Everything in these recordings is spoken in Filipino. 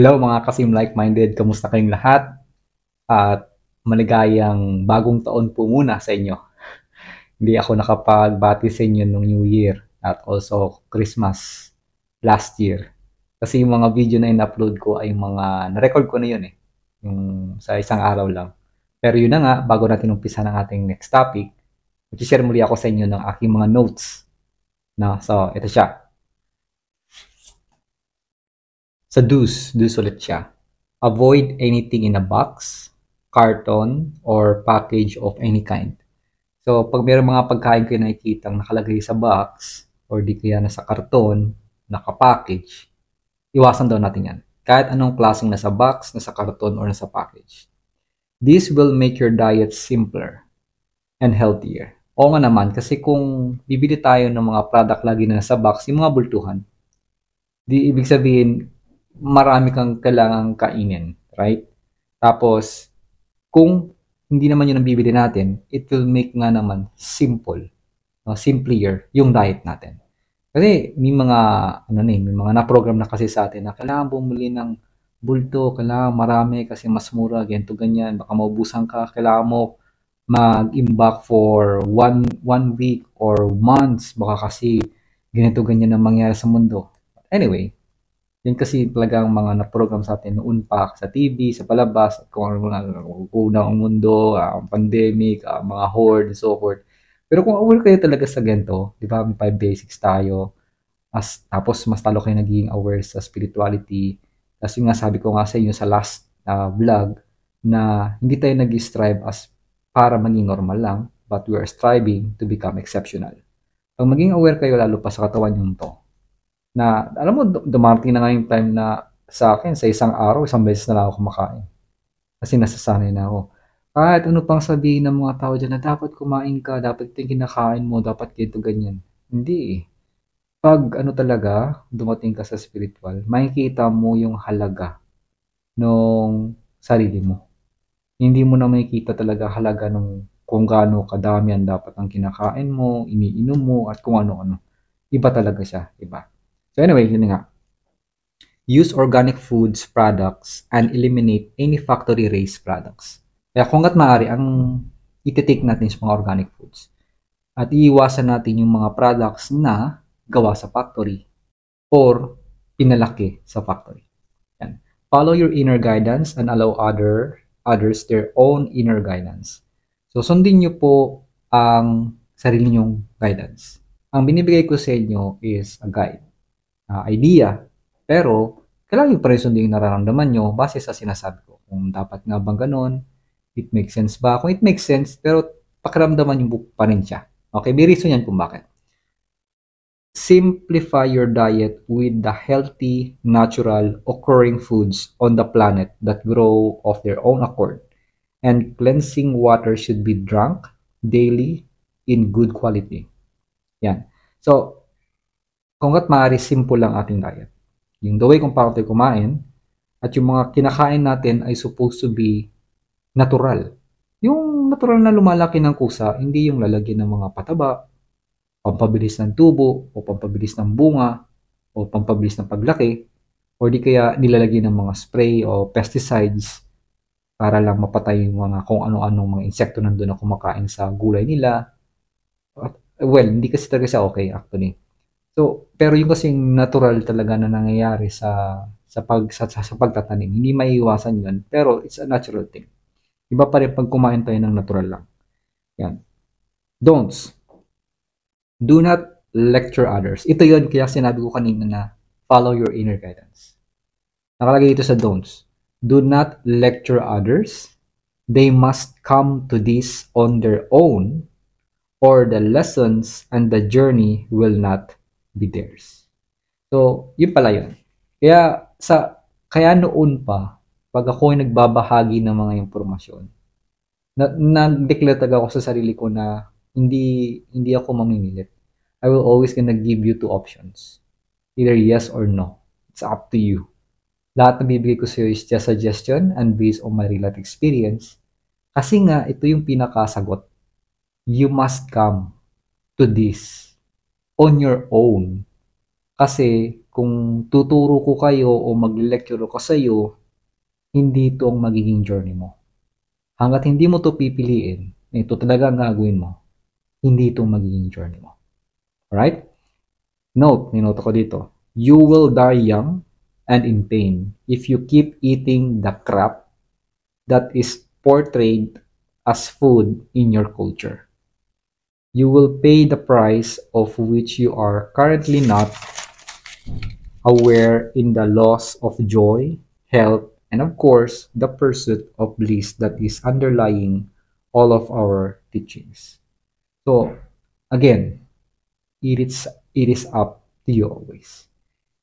Hello mga kasim like-minded, kamusta kayong lahat? At maligayang bagong taon po muna sa inyo. Hindi ako nakapagbati sa inyo nung New Year at also Christmas last year. Kasi yung mga video na in-upload ko ay mga na-record ko na yun eh. Yung sa isang araw lang. Pero yun na nga, bago natin umpisa ng ating next topic, mag-share muli ako sa inyo ng aking mga notes. So, ito siya. Sa do's ulit siya. Avoid anything in a box, carton, or package of any kind. So, pag mayroong mga pagkain kayo nakikita nakalagay sa box, or di kaya nasa karton, nakapackage, iwasan daw natin yan. Kahit anong klaseng nasa box, nasa karton, or nasa package. This will make your diet simpler and healthier. Oo nga naman, kasi kung bibili tayo ng mga product lagi na nasa box, yung mga bultuhan, di ibig sabihin, marami kang kailangang kainin, right? Tapos, kung hindi naman yun ang bibili natin, it will make nga naman simple, simpler yung diet natin. Kasi may mga, may mga na-program na kasi sa atin na kailangan bumili ng bulto, kailangan marami kasi mas mura, ganito, ganyan, baka maubusan ka, kailangan mo mag-imbak for one week or months, baka kasi ganito, ganyan ang mangyari sa mundo. Anyway, yun kasi talagang mga na-program sa atin noon pa sa TV, sa palabas, kung ano na una ang mundo, ang pandemic, mga horde, and so forth. Pero kung aware kayo talaga sa ganito, di ba, may 5 basics tayo, tapos mas talo kayo naging aware sa spirituality. Tapos yung nga sabi ko nga sa inyo sa last vlog, na hindi tayo nag-strive as para maging normal lang, but we are striving to become exceptional. Pag maging aware kayo lalo pa sa katawan yung to, na alam mo dumarating na nga yung time na sa akin sa isang araw, isang beses na lang ako kumakain. Kasi nasasanay na ako. Kahit ano pang sabihin ng mga tao dyan na dapat kumain ka, dapat ito yung kinakain mo, dapat ganito ganyan. Hindi eh. Pag ano talaga, dumating ka sa spiritual, makikita mo yung halaga ng sarili mo. Hindi mo na makikita talaga halaga ng kung gaano kadami ang dapat ang kinakain mo, iniinom mo, at kung ano-ano. Iba talaga siya, iba. So anyway, yun nga. Use organic foods products and eliminate any factory-raised products. Kaya kung maaari, ang iti-take natin sa mga organic foods. At iiwasan natin yung mga products na gawa sa factory or pinalaki sa factory. Yan. Follow your inner guidance and allow others their own inner guidance. So, sundin nyo po ang sarili nyong guidance. Ang binibigay ko sa inyo is a guide, idea, pero kailangan nyo pa rin sundin yung nararamdaman nyo base sa sinasabi ko. Kung dapat nga bang ganon, it makes sense ba? Kung it makes sense, pero pakiramdaman nyo pa rin siya. Okay, may reason yan kung bakit. Simplify your diet with the healthy, natural, occurring foods on the planet that grow of their own accord. And cleansing water should be drunk daily in good quality. Yan. So, kung maaari, simple lang ating diet. Yung the way kung paano tayo kumain, at yung mga kinakain natin ay supposed to be natural. Yung natural na lumalaki ng kusa, hindi yung lalagyan ng mga pataba, pampabilis ng tubo, o pampabilis ng bunga, o pampabilis ng paglaki, o di kaya nilalagyan ng mga spray o pesticides para lang mapatay yung mga kung ano-anong mga insekto nandun na kumakain sa gulay nila. Well, hindi kasi talaga siya okay actually. So, pero yung kasing natural talaga na nangyayari sa pagtatanim, hindi maiiwasan yun, pero it's a natural thing. Iba pa rin pag kumain tayo ng natural lang. Yan. Don'ts. Do not lecture others. Ito yun, kaya sinabi ko kanina na follow your inner guidance. Nakalagay dito sa don'ts. Do not lecture others. They must come to this on their own, or the lessons and the journey will not be theirs. So, yun pala yun. Kaya noon pa, pag ako ay nagbabahagi ng mga impormasyon, nag-declare talaga ako sa sarili ko na hindi ako mamimilit. I will always gonna give you 2 options. Either yes or no. It's up to you. Lahat na bibigay ko sa iyo is just suggestion and based on my real life experience. Kasi nga, ito yung pinakasagot. You must come to this on your own. Kasi kung tuturo ko kayo o mag-lecture ko sa iyo, hindi ito ang magiging journey mo. Hanggat hindi mo to pipiliin, ito talaga ang gagawin mo, hindi ito magiging journey mo. Alright? Note, ninoto ko dito, you will die young and in pain if you keep eating the crap that is portrayed as food in your culture. You will pay the price of which you are currently not aware in the loss of joy, health, and of course, the pursuit of bliss that is underlying all of our teachings. So, again, it is up to you always.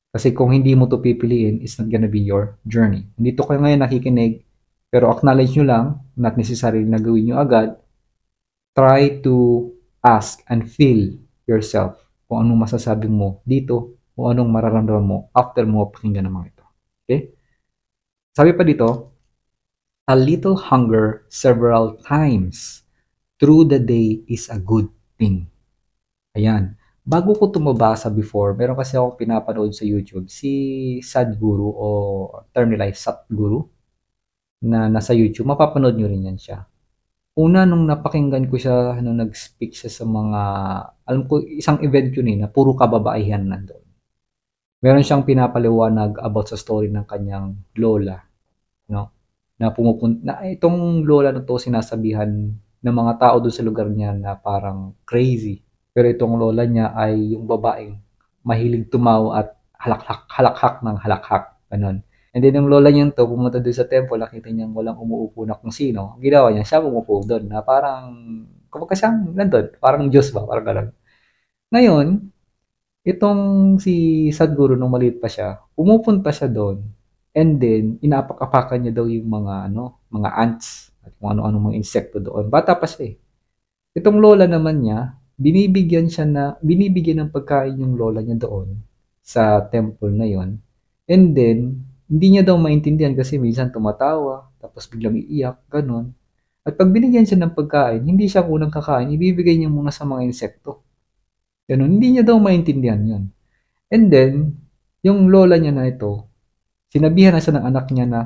Kasi kung hindi mo to pipiliin, it's not gonna be your journey. Dito kayo ngayon nakikinig, pero acknowledge nyo lang, not necessarily na gawin nyo agad. Try to ask and feel yourself kung anong masasabi mo dito, kung anong mararamdaman mo after mo pakinggan ng mga ito. Okay? Sabi pa dito, a little hunger several times through the day is a good thing. Ayan. Bago ko tumabasa before, meron kasi ako pinapanood sa YouTube, si Sadhguru o term nila ay Satguru na nasa YouTube. Mapapanood nyo rin yan siya. Una, nung napakinggan ko siya, nung nag-speak siya sa mga, alam ko, isang event yun na puro kababaihan nandun. Meron siyang pinapaliwanag about sa story ng kanyang lola, no? Na pumupunta, na itong lola na to sinasabihan ng mga tao doon sa lugar niya na parang crazy. Pero itong lola niya ay yung babaeng mahilig tumawa at halakhak ng halakhak. Ganun. And then yung lola niya to, pumunta doon sa temple, nakita niya walang umuupo na kung sino. Ang ginawa niya, siya umuupo doon na parang, kapag siyang nandun, parang Diyos ba, parang gano'n. Ngayon, itong si Sadhguru nung maliit pa siya, pumupunta siya doon. And then, inaapak-apakan niya daw yung mga ants at kung ano-ano mga insekto doon. Bata pa siya eh. Itong lola naman niya, binibigyan ng pagkain yung lola niya doon sa temple na yon. And then, hindi niya daw maintindihan kasi minsan tumatawa, tapos biglang iiyak, ganun. At pag binigyan siya ng pagkain, hindi siya unang kakain, ibibigay niya muna sa mga insekto. Ganun, hindi niya daw maintindihan yun. And then, yung lola niya na ito, sinabihan na siya ng anak niya na,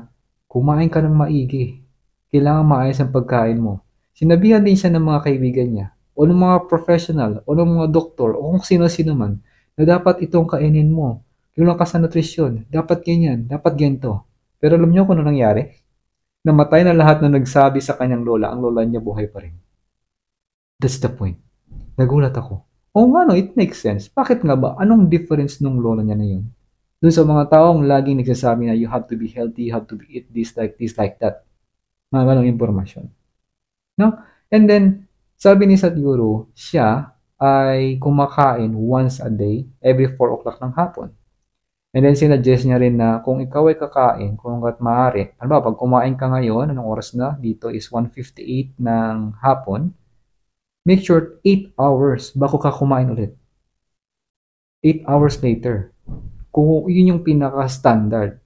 kumain ka ng maigi. Kailangan maayos ang pagkain mo. Sinabihan din siya ng mga kaibigan niya, o ng mga professional, o ng mga doktor, o kung sino-sino man, na dapat itong kainin mo. Kulang ka sa nutrisyon, dapat ganyan, dapat ganito. Pero alam niyo kung ano nangyari? Namatay na lahat na nagsabi sa kanyang lola, ang lola niya buhay pa rin. That's the point. Nagulat ako. Oo nga no, it makes sense. Bakit nga ba? Anong difference nung lola niya na yun? Doon sa mga taong laging nagsasabi na you have to be healthy, you have to be eat this, like that. Mga ganong impormasyon. No? And then, sabi ni Sadhguru, siya ay kumakain once a day, every 4 o'clock ng hapon. And then, sinuggest niya rin na kung ikaw ay kakain, kung hanggat maaari, ano ba, pag kumain ka ngayon, anong oras na? Dito is 1:58 ng hapon. Make sure 8 hours bago ka kumain ulit. 8 hours later. Kung yun yung pinaka-standard.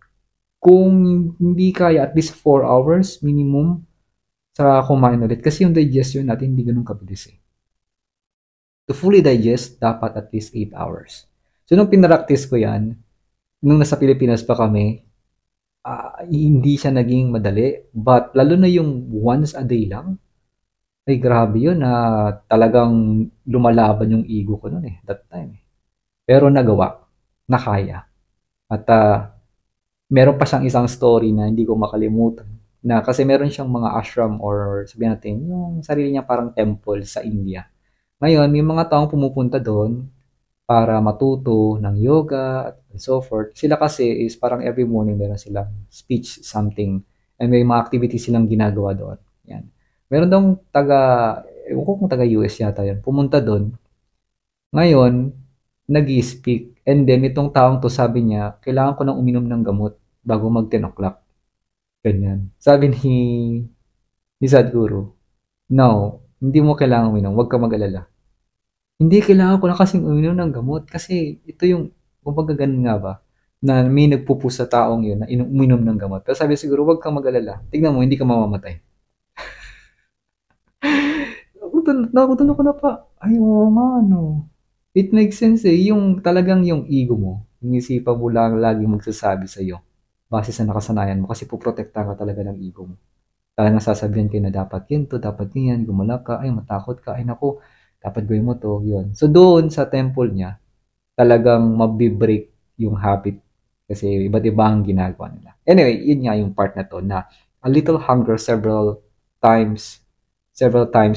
Kung hindi kaya, at least 4 hours minimum sa kumain ulit. Kasi yung digestion natin hindi ganun kabilis eh. To fully digest, dapat at least 8 hours. So, nung pinapractice ko yan, nung nasa Pilipinas pa kami, hindi siya naging madali. But, lalo na yung once a day lang, ay grabe yun na talagang lumalaban yung ego ko noon eh, that time eh. Pero nagawa, nakaya. At meron pa siyang isang story na hindi ko makalimutan. Na kasi meron siyang mga ashram or sabihin natin, yung sarili niya parang temple sa India. Ngayon, may mga taong pumupunta doon para matuto ng yoga and so forth. Sila kasi is parang every morning meron silang speech something and may mga activities silang ginagawa doon. Yan. Meron daw ewan ko kung taga-US yata yun, pumunta doon. Ngayon, nag-i-speak. And then, itong taong to sabi niya, kailangan ko nang uminom ng gamot bago mag 10 o'clock. Ganyan. Sabi ni Sadhguru, no, hindi mo kailangan uminom, huwag ka mag-alala. Hindi kailangan ko na kasing uminom ng gamot kasi ito yung, kumbaga ganun nga ba, na may nagpupo sa taong yun na uminom ng gamot. Pero sabi siguro, huwag kang mag-alala. Tignan mo, hindi ka mamamatay. Nakutunan ko na pa, ay oo nga no. It makes sense eh, yung talagang yung ego mo, Yung isipan mo lang lagi magsasabi sa'yo base sa nakasanayan mo kasi poprotektahan ka talaga ng ego mo. Talagang sasabihan kayo na dapat ganito, dapat ganyan, gumala ka, ay matakot ka, ay naku, dapat gawin mo 'to, yun. So doon sa temple niya, talagang mabi-break yung habit kasi iba't iba ang ginagawa nila. Anyway, yun nga yung part na 'to na a little hunger several times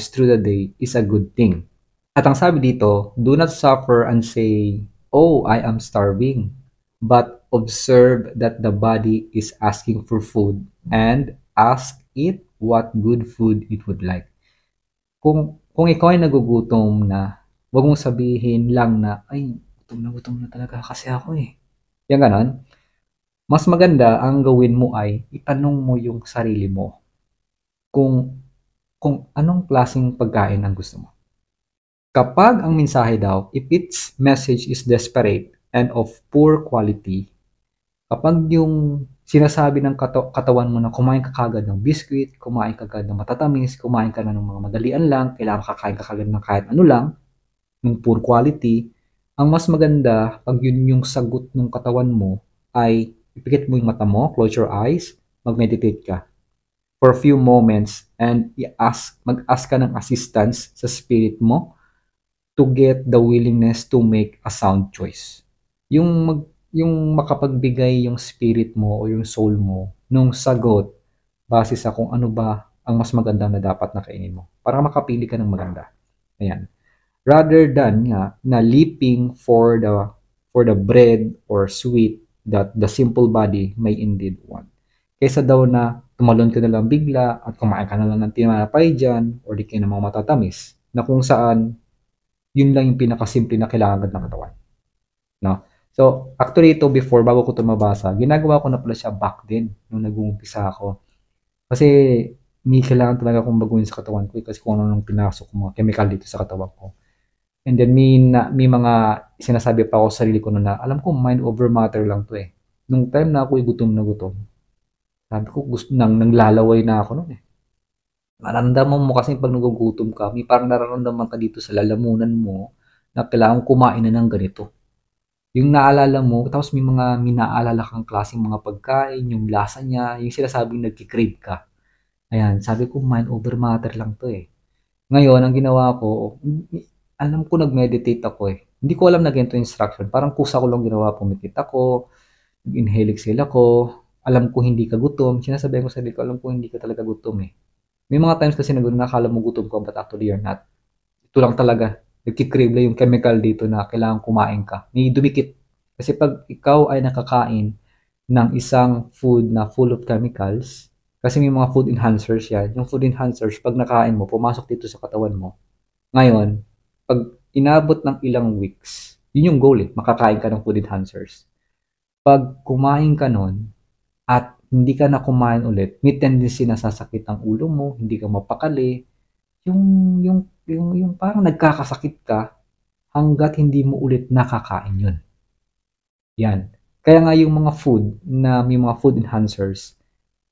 through the day is a good thing. At ang sabi dito, do not suffer and say, "Oh, I am starving," but observe that the body is asking for food and ask it what good food it would like. Kung ikaw ay nagugutom na, wag mong sabihin lang na, "Ay, gutom na talaga kasi ako eh." Yung ganon. Mas maganda ang gawin mo ay itanong mo yung sarili mo kung anong klaseng pagkain ang gusto mo. Kapag ang mensahe daw, if its message is desperate and of poor quality, kapag yung sinasabi ng katawan mo na kumain ka kagad ng biscuit, kumain ka kagad ng matatamis, kumain ka na ng mga madalian lang, kailangan kakain ka kagad ng kahit ano lang, ng poor quality, ang mas maganda pag yun yung sagot ng katawan mo ay ipikit mo yung mata mo, close your eyes, mag-meditate ka for a few moments and mag-ask ka ng assistance sa spirit mo to get the willingness to make a sound choice. Yung makapagbigay yung spirit mo o yung soul mo nung sagot base sa kung ano ba ang mas maganda na dapat na kainin mo para makapili ka ng maganda. Ayan. Rather than nga na leaping for the bread or sweet that the simple body may indeed want. Kaysa daw na tumalon ka na lang bigla at kumain ka na lang ng tinapay dyan or di kayo ng mga matatamis na kung saan yun lang yung pinakasimple na kailangan ng katawan. No? So, actually ito before, bago ko ito mabasa, ginagawa ko na pala siya back then, nung nag-uumpisa ako. Kasi, may kailangan talaga akong baguhin sa katawan ko kasi kung ano nung pinasok ko mga chemical dito sa katawan ko. And then, may mga sinasabi pa ako sa sarili ko na alam ko, mind over matter lang to eh. Nung time na ako gutom na gutom, sabi ko, gusto nanglalaway na ako noon eh. Maramdaman mo kasi pag nagugutom ka, may parang nararamdaman ka dito sa lalamunan mo na kailangan kumain na ng ganito. Yung naalala mo, tapos may naalala kang klaseng mga pagkain, yung lasa niya, yung sinasabing nagkikrave ka. Ayan, sabi ko mind over matter lang to eh. Ngayon, ang ginawa ko, alam ko nag-meditate ako eh. Hindi ko alam na ganito instruction. Parang kusa ko lang ginawa, pumikit ako, inhale exhale ako, alam ko hindi ka gutom. Sinasabihan ko sa sarili ko, alam ko hindi ka talaga gutom eh. May mga times kasi na nakala mo gutom ka but actually you're not. Ito lang talaga. Nagkikrave lang yung chemical dito na kailangan kumain ka. May dumikit. Kasi pag ikaw ay nakakain ng isang food na full of chemicals, kasi may mga food enhancers yan. Yung food enhancers, pag nakain mo, pumasok dito sa katawan mo. Ngayon, pag inabot ng ilang weeks, yun yung goal eh. Makakain ka ng food enhancers. Pag kumain ka nun, at hindi ka na kumain ulit, may tendency na sasakit ang ulo mo, hindi ka mapakali, yung parang nagkakasakit ka hanggat hindi mo ulit nakakain yun. Yan. Kaya nga yung mga food na may mga food enhancers,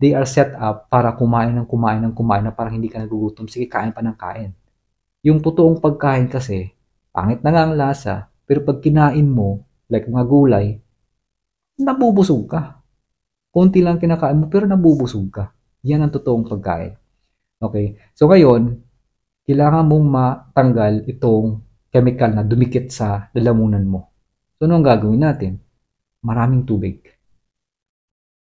they are set up para kumain na parang hindi ka nagugutom. Sige, kain pa ng kain. Yung totoong pagkain kasi, pangit na nga ang lasa, pero pag kinain mo, like mga gulay, nabubusog ka. Konti lang kinakain mo pero nabubusog ka. Yan ang totoong pagkain. Okay? So ngayon, kailangan mong matanggal itong chemical na dumikit sa lalamunan mo. So ano ang gagawin natin? Maraming tubig.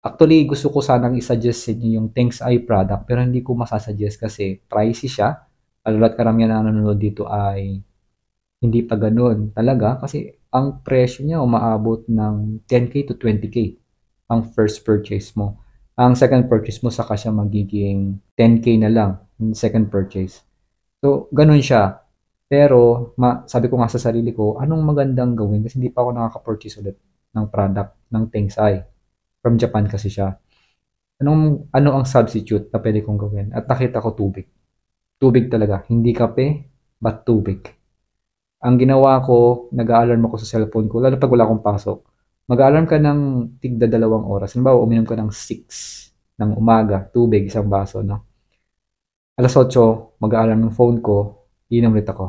Actually, gusto ko sanang isuggest sa inyo yung Thanks Eye product pero hindi ko masasuggest kasi pricey siya. Alalat karamihan na nanonood dito ay hindi pa ganun talaga kasi ang presyo niya umaabot ng 10K to 20K. Ang first purchase mo. Ang second purchase mo, saka siya magiging 10K na lang, yung second purchase. So, ganun siya. Pero, sabi ko nga sa sarili ko, anong magandang gawin? Kasi hindi pa ako nakaka-purchase ulit ng product ng Tengsai. From Japan kasi siya. Ano ang substitute na pwede kong gawin? At nakita ko tubig. Tubig talaga. Hindi kape, but tubig. Ang ginawa ko, nag-a-alarm ako sa cellphone ko, lalo pag wala akong pasok. Mag-alarm ka ng tigda 2 oras. Halimbawa, uminom ka ng 6 ng umaga, tubig, isang baso, no? Alas 8, mag-alarm ng phone ko, inom ulit ako.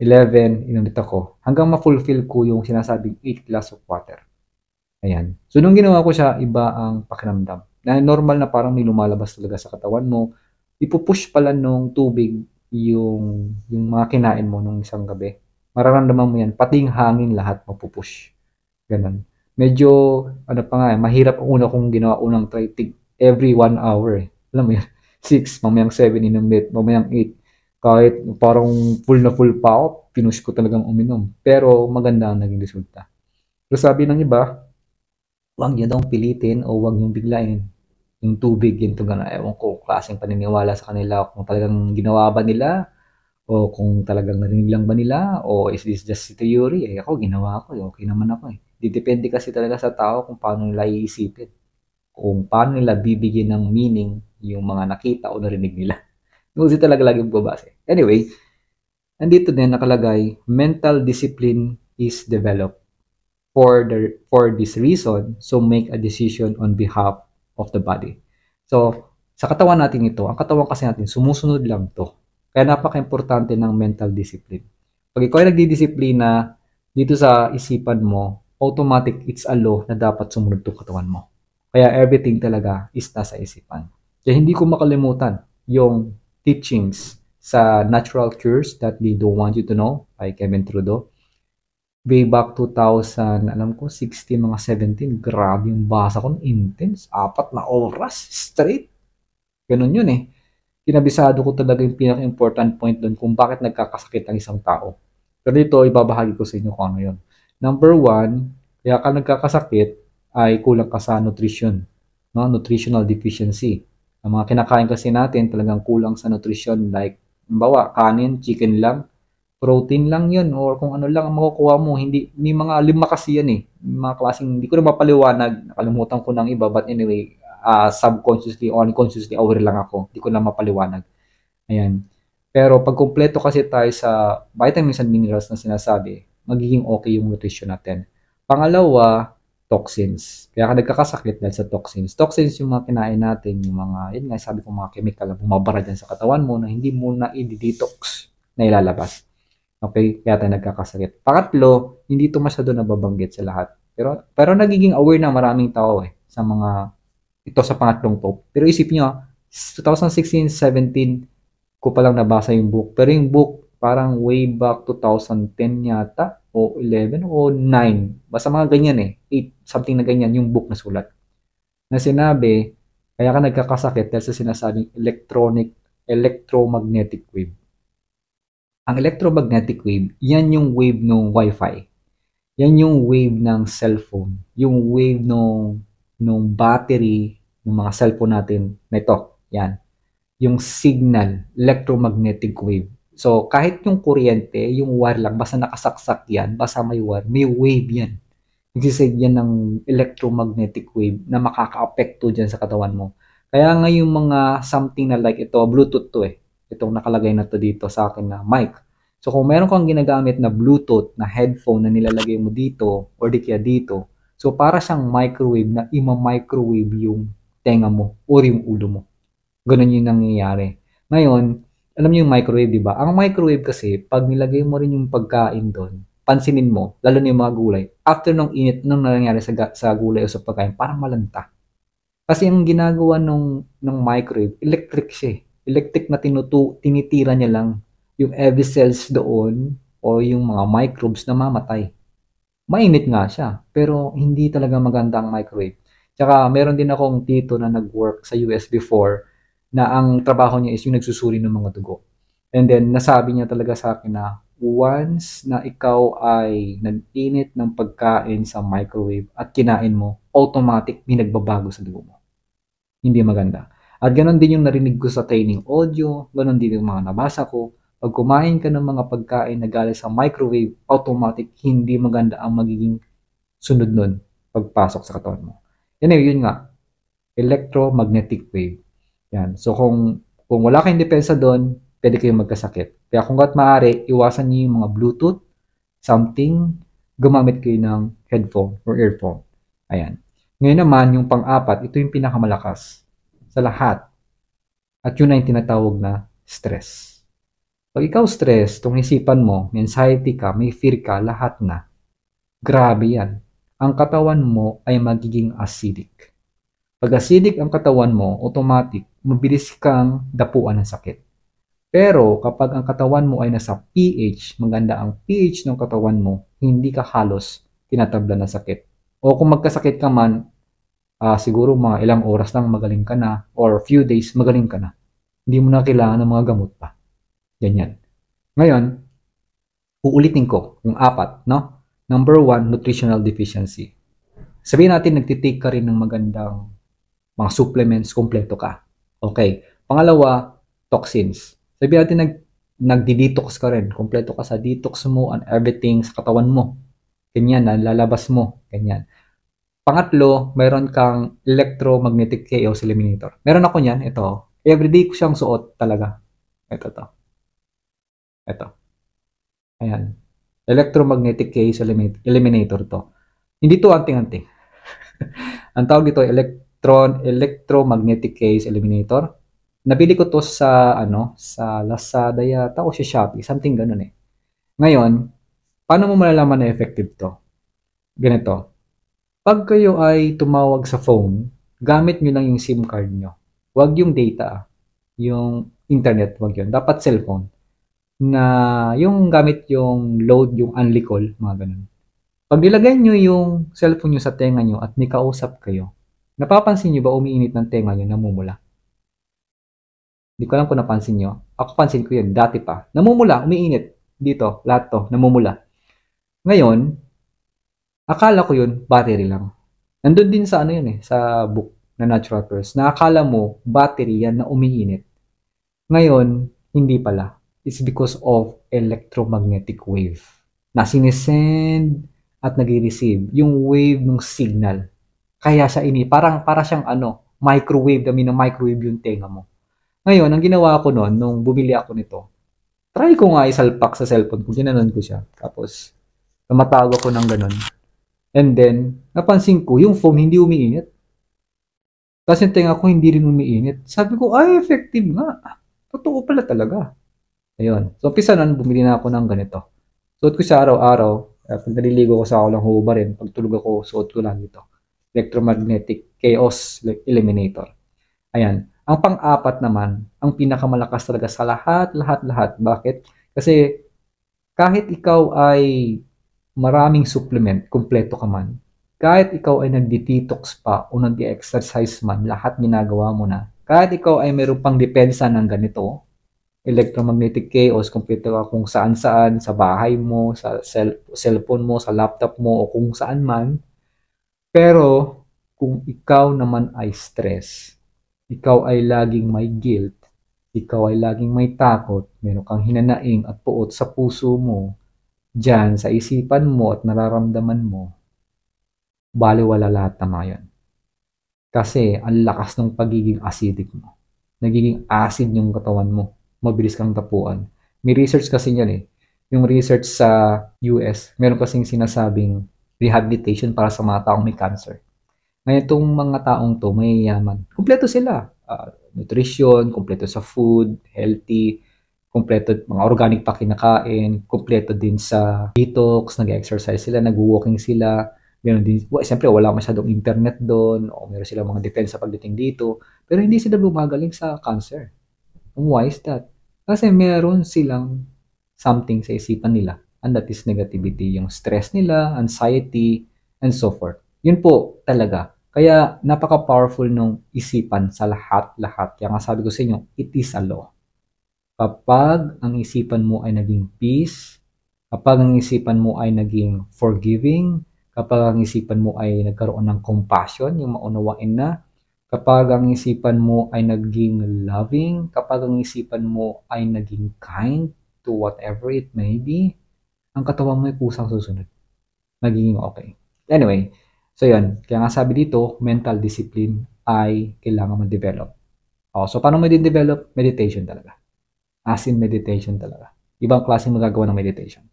11, inunit ako. Hanggang ma-fulfill ko yung sinasabing 8 glass of water. Ayan. So, nung ginawa ko siya, iba ang pakiramdam. Na normal na parang may lumalabas talaga sa katawan mo. Ipupush pala nung tubig yung mga kinain mo nung isang gabi. Mararamdaman mo yan. Pati yung hangin lahat mapupush. Ganun. Medyo, ano pa nga, mahirap ang una kong ginawa unang try every 1 hour. Alam mo yan? 6, mamayang 7 inumit, mamayang 8. Kahit parang full na full pa ako, pinush ko talagang uminom. Pero maganda ang naging resulta. Pero sabi ng iba, huwag niyo daw pilitin o huwag niyong biglain yung tubig, ginto gano'n. Ewan ko, klaseng paniniwala sa kanila kung talagang ginawa ba nila o kung talagang narinig lang ba nila o is this just theory? Eh ako, ginawa ko. Okay naman ako eh. Depende kasi talaga sa tao kung paano nila iisipin. Kung paano nila bibigyan ng meaning yung mga nakita o narinig nila. Kasi talaga lagi babase. Anyway, nandito din nakalagay, mental discipline is developed. For this reason, so make a decision on behalf of the body. So, sa katawan natin ito, ang katawan kasi natin, sumusunod lang to. Kaya napaka-importante ng mental discipline. Pag ikaw ay nagdidisiplina dito sa isipan mo, automatic it's a law na dapat sumunod to katawan mo. Kaya everything talaga is nasa isipan. Kaya hindi ko makalimutan yung teachings sa Natural Cures That They Don't Want You to Know by Kevin Trudeau. Way back 2000, alam ko, 16, mga 17, grabe yung basa ko, intense, 4 na oras, straight. Ganun yun eh. Kinabisado ko talaga yung pinaka-important point doon kung bakit nagkakasakit ang isang tao. Pero dito, ibabahagi ko sa inyo kung ano yun. Number 1, kaya ka nagkakasakit ay kulang ka sa nutrition, no? Nutritional deficiency. Ang mga kinakain kasi natin talagang kulang sa nutrition, like, bawa, kanin, chicken lang, protein lang yun or kung ano lang ang makukuha mo. Hindi, may mga 5 kasi yan eh. May mga klaseng, hindi ko na mapaliwanag. Nakalimutan ko ng iba. But anyway, subconsciously or unconsciously aware lang ako. Hindi ko na mapaliwanag. Ayan. Pero pag kumpleto kasi tayo sa vitamins and minerals na sinasabi, magiging okay yung nutrition natin. Pangalawa, toxins. Kaya ka nagkakasakit dahil sa toxins. Toxins yung mga kinain natin, yung mga, yun nga, sabi ko mga chemical na bumabara dyan sa katawan mo na hindi mo na i-detox na ilalabas. Okay, kaya tayo nagkakasakit. Pangatlo, hindi ito masyado nababanggit sa lahat. Pero nagiging aware na maraming tao eh sa mga ito sa pangatlong to. Pero isipin nyo, 2016-17 ko palang nabasa yung book. Pero yung book parang way back 2010 yata o 11 o 9. Basta mga ganyan eh. 8, something na ganyan yung book na sulat. Na sinabi, kaya ka nagkakasakit dahil sa sinasabing electromagnetic wave. Ang electromagnetic wave, yan yung wave ng Wi-Fi. Yan yung wave ng cellphone. Yung wave ng battery ng mga cellphone natin. Na ito, yan. Yung signal, electromagnetic wave. So, kahit yung kuryente, yung wire lang, basta nakasaksak yan, basta may wire, may wave yan. Nagsisend yan ng electromagnetic wave na makaka-apekto dyan sa katawan mo. Kaya nga yung mga something na like ito, Bluetooth to eh. Itong nakalagay na to dito sa akin na mic. So kung meron kang ginagamit na Bluetooth na headphone na nilalagay mo dito or di kaya dito, so para siyang microwave na ima-microwave yung tenga mo or yung ulo mo. Ganun yung nangyayari. Ngayon, alam niyo yung microwave, di ba? Ang microwave kasi, pag nilagay mo rin yung pagkain doon, pansinin mo, lalo na yung mga gulay, after nung init, nung nangyayari sa gulay o sa pagkain, parang malanta. Kasi ang ginagawa ng microwave, electric siya. Electric na tinitira niya lang yung heavy cells doon o yung mga microbes na mamatay. Mainit nga siya, pero hindi talaga maganda ang microwave. Tsaka meron din akong tito na nag-work sa US before na ang trabaho niya is yung nagsusuri ng mga dugo. And then nasabi niya talaga sa akin na once na ikaw ay nag-init ng pagkain sa microwave at kinain mo, automatic may nagbabago sa dugo mo. Hindi maganda. At ganon din yung narinig ko sa training audio, ganon din yung mga nabasa ko. Pag kumain ka ng mga pagkain na galing sa microwave, automatic hindi maganda ang magiging sunod nun pagpasok sa katawan mo. Anyway, yun nga, electromagnetic wave. Yan. So kung wala kayong depensa doon, pwede kayong magkasakit. Kaya kung gat maaari, iwasan niyo yung mga Bluetooth, something, gumamit kayo ng headphone or earphone. Ayan. Ngayon naman, yung pang-apat, ito yung pinakamalakas sa lahat. At yun na yung tinatawag na stress. Pag ikaw stress, tong isipan mo, may anxiety ka, may fear ka, lahat na. Grabe yan. Ang katawan mo ay magiging acidic. Pag acidic ang katawan mo, automatic, mabilis kang dapuan ng sakit. Pero kapag ang katawan mo ay nasa pH, maganda ang pH ng katawan mo, hindi ka halos tinatabla ng sakit. O kung magkasakit ka man, siguro mga ilang oras lang magaling ka na or few days magaling ka na. Hindi mo na kailangan ng mga gamot pa. Ganyan. Ngayon, uulitin ko yung apat, no? Number one, nutritional deficiency. Sabihin natin, nagtitake ka rin ng magandang mga supplements, kompleto ka. Okay. Pangalawa, toxins. Sabihin natin, nagdi-detox ka rin. Kompleto ka sa detox mo and everything sa katawan mo. Ganyan, lalabas mo. Ganyan. Pangatlo, mayroon kang electromagnetic chaos eliminator. Meron ako niyan, ito. Everyday ko siyang suot talaga. Ito to. Ito. Ayan. Electromagnetic chaos eliminator to. Hindi to anting-anting. Ang tawag dito, electromagnetic chaos eliminator. Nabili ko to sa sa Lazada yata o sa Shopee, something ganun eh. Ngayon, paano mo malalaman na effective to? Ganito. Pag kayo ay tumawag sa phone, gamit nyo lang yung SIM card nyo. Huwag yung data, yung internet, huwag yun. Dapat cellphone. Na yung gamit yung load, yung only call, mga ganun. Pag nilagay nyo yung cellphone nyo sa tenga nyo at may kausap kayo, napapansin nyo ba umiinit ng tenga nyo, namumula? Hindi ko alam kung napansin nyo. Ako pansin ko yun, dati pa. Namumula, umiinit. Dito, lahat to, namumula. Ngayon, akala ko yun, battery lang. Nandun din sa yun sa book na Natural First. Na akala mo, battery yan na umiinit. Ngayon, hindi pala. It's because of electromagnetic wave. Na sinesend at nag-receive yung wave ng signal. Kaya siya para siyang microwave, microwave yung tenga mo. Ngayon, ang ginawa ko noon, nung bumili ako nito, try ko nga isalpak sa cellphone ko, ginanon ko siya. Tapos, tumatawag ko ng ganun. And then, napansin ko, yung phone hindi umiinit. Kasi yung tenga ko hindi rin umiinit. Sabi ko, ay, effective nga. Totoo pala talaga. Ayun. So, umpisa nun, bumili na ako ng ganito. Suot ko siya araw-araw. Pag naliligo ko sa ako lang huba rin. Pag tulog ako, suot ko lang ito. Electromagnetic Chaos Eliminator. Ayan. Ang pang-apat naman, ang pinakamalakas talaga sa lahat. Bakit? Kasi kahit ikaw ay maraming supplement, kumpleto ka man, kahit ikaw ay nagdi-detox pa o nag-exercise man, lahat ginagawa mo na. Kahit ikaw ay mayroon pang depensa ng ganito, electromagnetic chaos, kumpleto ka kung saan-saan, sa bahay mo, sa cellphone mo, sa laptop mo, o kung saan man. Pero, kung ikaw naman ay stress, ikaw ay laging may guilt, ikaw ay laging may takot, meron kang hinanaing at puot sa puso mo, dyan sa isipan mo at nararamdaman mo, baliwala lahat ng mga yun. Kasi ang lakas ng pagiging acidic mo. Nagiging acid yung katawan mo. Mabilis kang tapuan. May research kasi yan eh. Yung research sa US, meron kasing sinasabing rehabilitation para sa mga taong may cancer. Ngayon itong mga taong to, may yaman. Kumpleto sila. Nutrition, kumpleto sa food, healthy, kumpleto mga organic pa kinakain, kumpleto din sa detox, nag-exercise sila, nag-walking sila. Meron din, siyempre wala masyadong internet doon, o meron silang mga depensa pagdating dito, pero hindi sila gumagaling sa cancer. Why is that? Kasi meron silang something sa isipan nila, and that is negativity, yung stress nila, anxiety, and so forth. Yun po talaga. Kaya napaka-powerful nung isipan sa lahat-lahat. Kaya nga sabi ko sa inyo, it is a law. Kapag ang isipan mo ay naging peace, kapag ang isipan mo ay naging forgiving, kapag ang isipan mo ay nagkaroon ng compassion, yung maunawain na, kapag ang isipan mo ay naging loving, kapag ang isipan mo ay naging kind to whatever it may be, ang katawan mo ay kusang susunod. Nagiging okay. Anyway, so yun. Kaya nga sabi dito, mental discipline ay kailangan ma-develop. So paano mo din-develop? Meditation talaga. As in meditation talaga. Ibang klase magagawa ng meditation.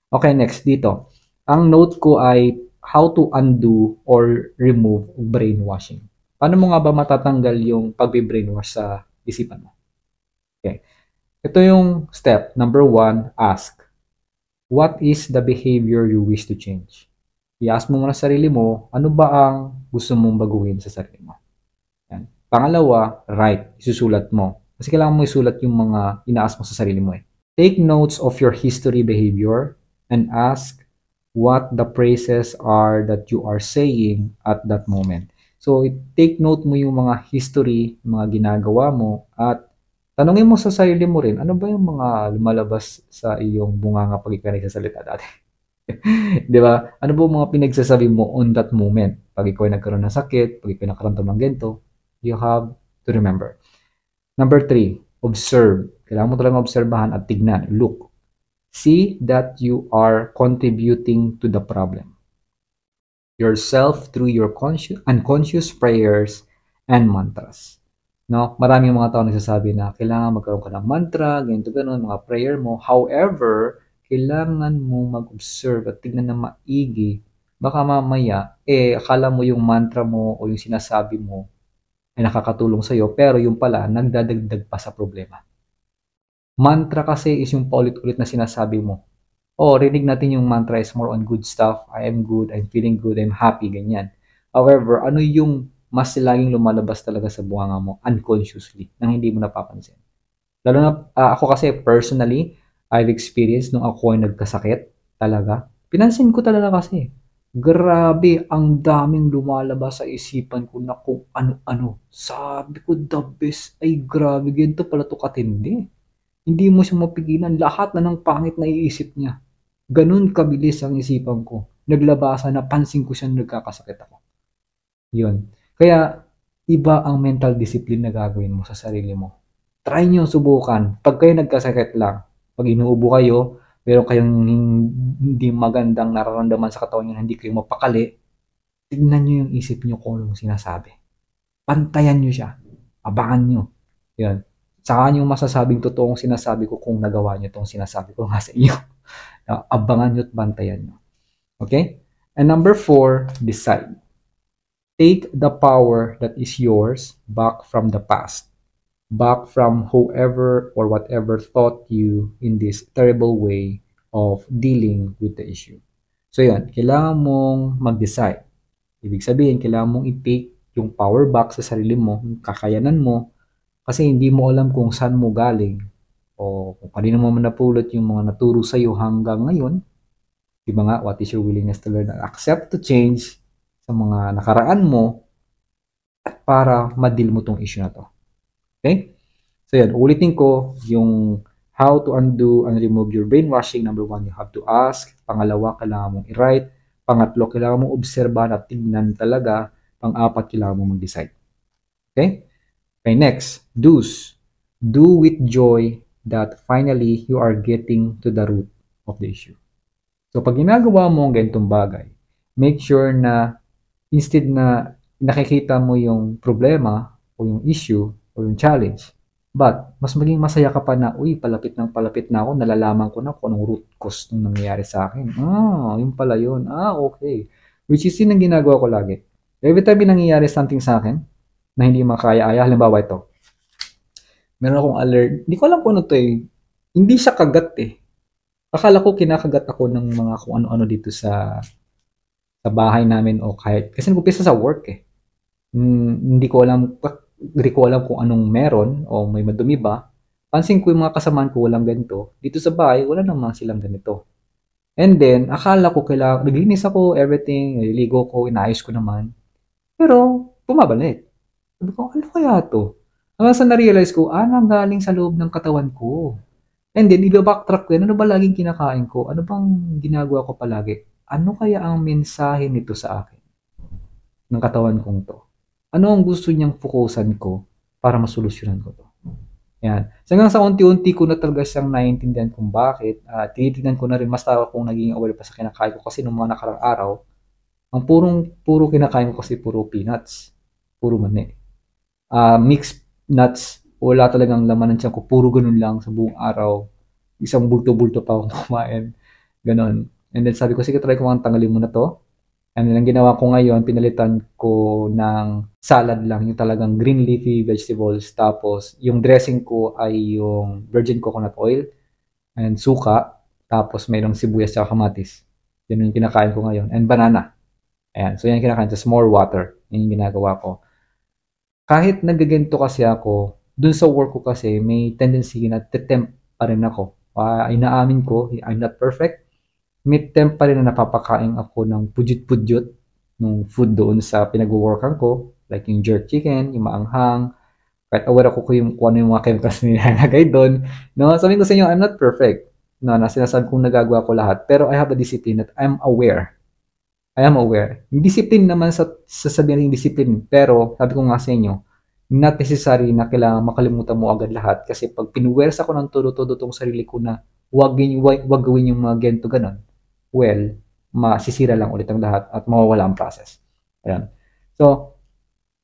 Okay, next dito. Ang note ko ay how to undo or remove brainwashing. Paano mo nga ba matatanggal yung pagbe-brainwash sa isipan mo? Okay. Ito yung step. Number 1, ask. What is the behavior you wish to change? I-ask mo muna sa sarili mo, ano ba ang gusto mong baguhin sa sarili mo? Yan. Pangalawa, write. Isusulat mo. Kasi kailangan mo isulat yung mga ina-ask mo sa sarili mo eh. Take notes of your history behavior and ask what the phrases are that you are saying at that moment. So, take note mo yung mga history, mga ginagawa mo, at tanungin mo sa sarili mo rin, ano ba yung mga lumalabas sa iyong bunganga pag ikaw nagsasalita dati? Di ba? Ano ba mga pinagsasabi mo on that moment? Pag ikaw ay nagkaroon ng sakit, pag ikaw ay nakaramdam ng ganito, you have to remember. Number 3, observe. Kailangan mo talagang obserbahan at tignan. Look. See that you are contributing to the problem. Yourself through your unconscious prayers and mantras. No? Marami mga tao nagsasabi na kailangan magkaroon ka ng mantra, ganito ganon, mga prayer mo. However, kailangan mo mag-observe at tignan na maigi. Baka mamaya, akala mo yung mantra mo o yung sinasabi mo ay nakakatulong sa'yo, pero yung pala, nagdadagdag pa sa problema. Mantra kasi is yung paulit-ulit na sinasabi mo. Rinig natin yung mantra is more on good stuff. I am good, I'm feeling good, I'm happy, ganyan. However, ano yung mas laging lumalabas talaga sa bunganga mo unconsciously, nang hindi mo napapansin. Lalo na ako kasi personally, I've experienced nung ako ay nagkasakit talaga. Pinansin ko talaga kasi, grabe, ang daming lumalabas sa isipan ko na kung ano-ano. Sabi ko, the best, ay grabe, ganito pala to katindi. Hindi mo siya mapigilan, lahat na ng pangit na iisip niya. Ganun kabilis ang isipan ko. Naglabasan, napansin ko siya nagkakasakit ako. Yun. Kaya, iba ang mental discipline na gagawin mo sa sarili mo. Try nyo, subukan. Pag kayo nagkasakit lang, pag inuubo kayo, meron kayong hindi magandang nararamdaman sa katawan nyo, hindi kayo mapakali, tignan nyo yung isip nyo kung anong sinasabi. Pantayan nyo siya. Abangan nyo. Yun. Saka nyo masasabing totoong sinasabi ko kung nagawa nyo itong sinasabi ko nga sa inyo. Abangan nyo at bantayan nyo. Okay? And number 4, decide. Take the power that is yours back from the past. Back from whoever or whatever thought you in this terrible way of dealing with the issue. So yun, kailangan mong mag-decide. Ibig sabihin, kailangan mong i-take yung power back sa sarili mo, yung kakayanan mo, kasi hindi mo alam kung saan mo galing o kung kanino mo napulot yung mga naturo sa'yo hanggang ngayon. Diba nga, what is your willingness to learn and accept to change sa mga nakaraan mo at para ma-deal mo tong issue na to. Okay? So yan, ulitin ko yung how to undo and remove your brainwashing. Number 1, you have to ask. Pangalawa, kailangan mong i-write. Pangatlo, kailangan mong obserbahan at tignan talaga. Pang-apat, kailangan mong mag-decide. Okay? Okay, next, do's. Do with joy that finally you are getting to the root of the issue. So pag ginagawa mo ang ganitong bagay, make sure na instead na nakikita mo yung problema o yung issue o yung challenge, but mas maging masaya ka pa na, uy, palapit na ako, nalalaman ko na kung anong root cause ng nangyayari sa akin. Yun pala yun. Okay. Which is yun ang ginagawa ko lagi. Every time nangyayari something sa akin na hindi makaya-aya, halimbawa ito, meron akong alert, hindi ko alam kung ano to eh. Hindi siya kagat eh. Akala ko kinakagat ako ng mga kung ano-ano dito sa bahay namin o kahit, kasi nag-umpisa sa work eh. Hindi ko alam kung anong meron o may madumi ba. Pansin ko yung mga kasamaan ko walang ganito. Dito sa bahay, wala naman silang ganito. And then, akala ko naglinis ako, everything, nililigo ko, inayos ko naman. Pero, bumabalik. Sabi ko, ano kaya to? Hanggang sa na-realize ko, nanggaling sa loob ng katawan ko. And then, i-backtrack ko, ano ba laging kinakain ko? Ano bang ginagawa ko palagi? Ano kaya ang mensahe nito sa akin? Ng katawan kong to? Ano ang gusto niyang fokusan ko para masolusyonan ko to? Yan. So, hanggang sa unti-unti ko na talaga siyang naiintindihan kung bakit. Tinitignan ko na rin, mas tao kung naging aware pa sa kinakain ko kasi nung mga nakarang araw, ang puro kinakain ko kasi puro peanuts. Puro mani. Mixed nuts, wala talagang laman ng tiyan ko. Puro ganun lang sa buong araw. Isang bulto-bulto pa akong kumain. Ganon. And then sabi ko, sige, try ko tanggalin mo na to. And ang ginawa ko ngayon, pinalitan ko ng salad lang, yung talagang green leafy vegetables. Tapos, yung dressing ko ay yung virgin coconut oil and suka. Tapos, mayroong sibuyas at kamatis. Yun yung kinakain ko ngayon. And banana. Ayan. So, yan yung kinakain. Just more water. Yun yung ginagawa ko. Kahit nagaganto kasi ako, dun sa work ko kasi, may tendency na titempt pa rin ako. Inaamin ko, I'm not perfect. May temp pa rin na napapakain ako ng pudjut-pudjut ng food doon sa pinag-workan ko. Like yung jerk chicken, yung maanghang. Kahit aware ako kung ano yung mga chemicals na nilalagay doon. No, sabihin ko sa inyo, I'm not perfect. No, na sinasabi kong nagagawa ko lahat. Pero I have a discipline that I'm aware. I am aware. Yung discipline naman sa sasabihin ng discipline. Pero sabi ko nga sa inyo, not necessary na kailangan makalimutan mo agad lahat. Kasi pag pinuwersa ko ng todo-todo tong sarili ko na wag gawin yung mga ganito ganon, well, masisira lang ulit ang lahat at mawawala ang process. Ayan. So,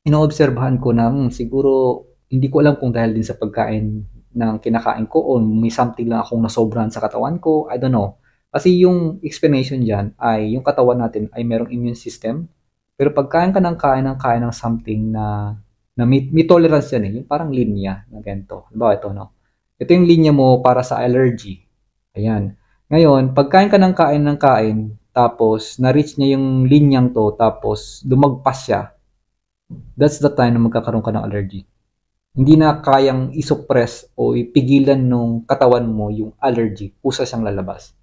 inoobserbahan ko na siguro hindi ko alam kung dahil din sa pagkain ng kinakain ko o may something lang akong nasobrahan sa katawan ko, I don't know. Kasi yung explanation dyan ay yung katawan natin ay merong immune system. Pero pag kain ka ng kain ng something na may tolerance yan eh. Yung parang linya na ganito. Halimbawa ito, no? Ito yung linya mo para sa allergy. Ayan. Ngayon, pagkain ka ng kain, tapos na-reach niya yung linyang to, tapos lumagpas siya, that's the time na magkakaroon ka ng allergy. Hindi na kayang isuppress o ipigilan nung katawan mo yung allergy, kusa siyang lalabas.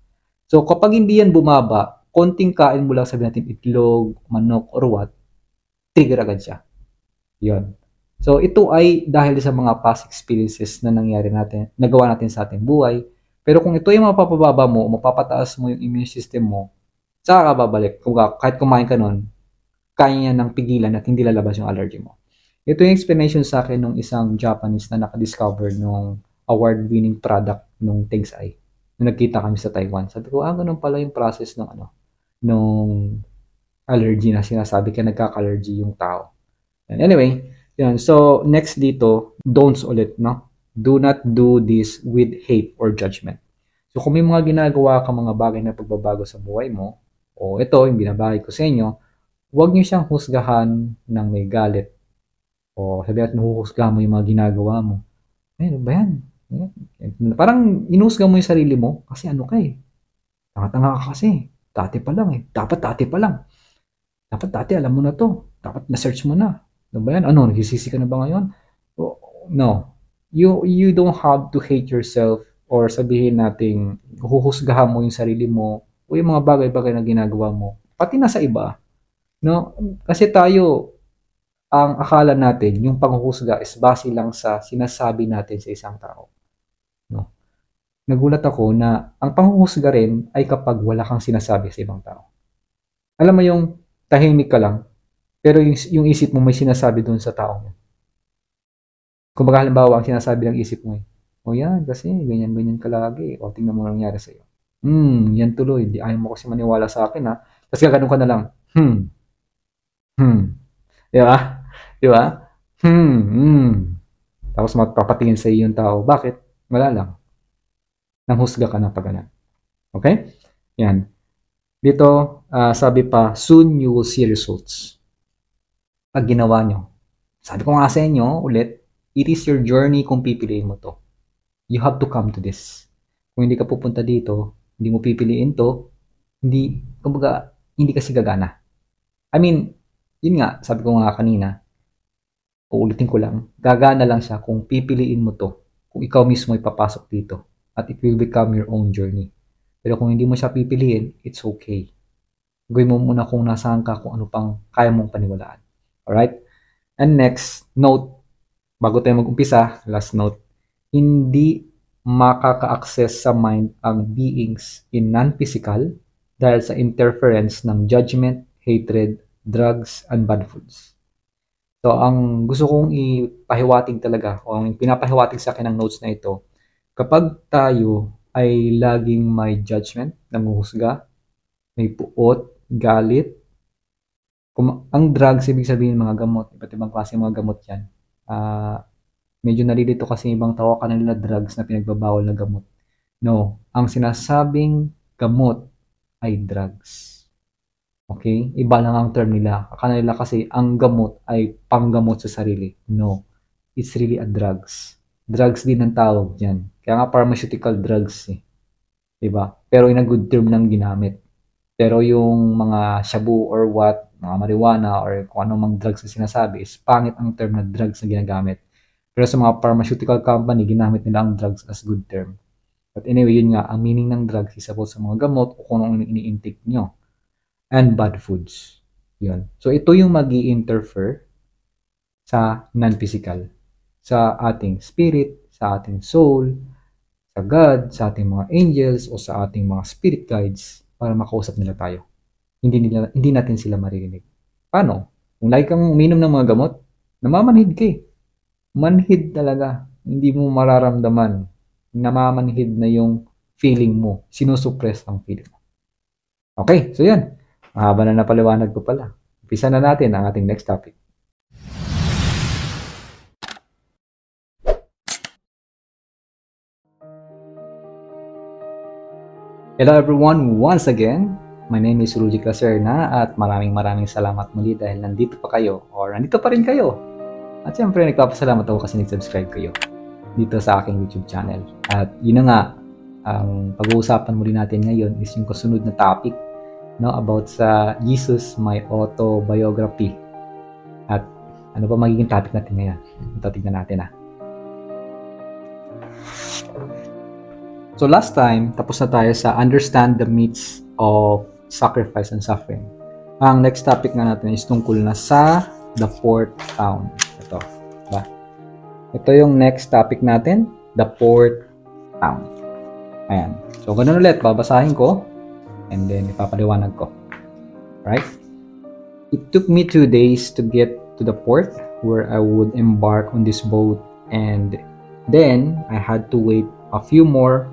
So kapag hindi yan bumaba, konting kain mo lang, sabi natin itlog, manok, or what, trigger agad siya. Yun. So ito ay dahil sa mga past experiences na nangyari natin, nagawa natin sa ating buhay. Pero kung ito yung mapapababa mo, mapapataas mo yung immune system mo, saka ka babalik. Kung kahit kumain ka nun, kaya niya ng pigilan at hindi lalabas yung allergy mo. Ito yung explanation sa akin ng isang Japanese na nakadiscover ng award-winning product nung Things Eye. Nung nagkita kami sa Taiwan. Sabi ko, ganun pala yung process ng nung allergy na sinasabi kaya nagkaka-allergy yung tao. And anyway, yan. So, next dito, don'ts ulit, no? Do not do this with hate or judgment. So, kung may mga ginagawa ka mga bagay na pagbabago sa buhay mo, o ito, yung binabagay ko sa inyo, huwag niyo siyang husgahan ng may galit. O sabi natin, huhusgahan mo yung mga ginagawa mo. Ano ba yan? Parang inusga mo yung sarili mo kasi ano ka eh. Tanga-tanga ka kasi. Dati pa lang eh. Dapat dati pa lang. Dapat dati alam mo na to. Dapat na-search mo na. Ano ba yan? Ano, nagsisisi ka na ba ngayon? No. You don't have to hate yourself or sabihin nating huhusgahan mo yung sarili mo o yung mga bagay-bagay na ginagawa mo. Pati na sa iba. No? Kasi tayo, ang akala natin, yung panghuhusga is base lang sa sinasabi natin sa isang tao. No? Nagulat ako na ang panghuhusga rin ay kapag wala kang sinasabi sa ibang tao. Alam mo yung tahimik ka lang, pero yung isip mo may sinasabi doon sa tao mo. Kung baga halimbawa, ang sinasabi ng isip mo, o yan, kasi ganyan-ganyan ka lagi, o tingnan mo nangyari sa'yo. Yan tuloy, di ayaw mo kasi maniwala sa akin ha. Tapos gaganon ka na lang, di ba? Di ba? Tapos magpapatingin sa iyo yung tao. Bakit? Wala lang. Nanghusga ka ng pagganan. Okay? Yan. Dito, sabi pa, soon you will see results. Pag ginawa nyo. Sabi ko nga sa inyo, ulit, it is your journey kung pipiliin mo to. You have to come to this. Kung hindi ka pupunta dito, hindi mo pipiliin to, kumbaga, hindi kasi gagana. I mean, yun nga, sabi ko nga kanina, uulitin ko lang, gagana lang siya kung pipiliin mo to, kung ikaw mismo ipapasok dito, at it will become your own journey. Pero kung hindi mo siya pipiliin, it's okay. Gawin mo muna kung nasaan ka, kung ano pang kaya mong paniwalaan. Alright? And next, note, bago tayo mag-umpisa, last note, hindi makaka-access sa mind ang beings in non-physical dahil sa interference ng judgment, hatred, drugs, and bad foods. So, ang gusto kong ipahiwatig talaga, o ang pinapahiwatig sa akin ng notes na ito, kapag tayo ay laging may judgment, nanguhusga, may puot, galit, ang drugs, ibig sabihin mga gamot, iba't ibang klase mga gamot yan. Medyo nalilito kasi ibang tao ka nila drugs na pinagbabawal na gamot. No, ang sinasabing gamot ay drugs. Okay? Iba lang ang term nila. Akala nila kasi ang gamot ay panggamot sa sarili. No. It's really a drugs. Drugs din ang tawag dyan. Kaya nga pharmaceutical drugs eh. Diba? Pero in a good term lang ginamit. Pero yung mga shabu or what, mga marijuana or kung ano mang drugs na sinasabi is pangit ang term na drugs na ginagamit. Pero sa mga pharmaceutical company, ginamit nila ang drugs as good term. But anyway, yun nga, ang meaning ng drugs is about sa mga gamot o kung anong ini-intake nyo. And bad foods. Yun. So, ito yung mag interfere sa non-physical. Sa ating spirit, sa ating soul, sa God, sa ating mga angels, o sa ating mga spirit guides para makausap nila tayo. Hindi natin sila maririnig. Paano? Kung lagi kang uminom ng mga gamot, namamanhid ka eh. Manhid talaga. Hindi mo mararamdaman. Namamanhid na yung feeling mo. Sinusuppress ang feeling mo. Okay, so yan. Mahaba na napaliwanag ko pala. Umpisa na natin ang ating next topic. Hello everyone, once again. My name is Rudy Claserna at maraming salamat muli dahil nandito pa kayo or nandito pa rin kayo. At syempre nagpapasalamat ako kasi nag-subscribe kayo dito sa aking YouTube channel. At yun na nga, ang pag-uusapan muli natin ngayon is yung kasunod na topic, no, about sa Jesus, my autobiography. At ano ba magiging topic natin ngayon? Ito tignan natin So last time, tapos na tayo sa understand the myths of sacrifice and suffering. Ang next topic nga natin is tungkol na sa the fourth town. Ito, ba? Ito yung next topic natin, the fourth town. Ayan. So ganun ulit, babasahin ko and then ipapaliwanag ko. Right? It took me 2 days to get to the port where I would embark on this boat, and then I had to wait a few more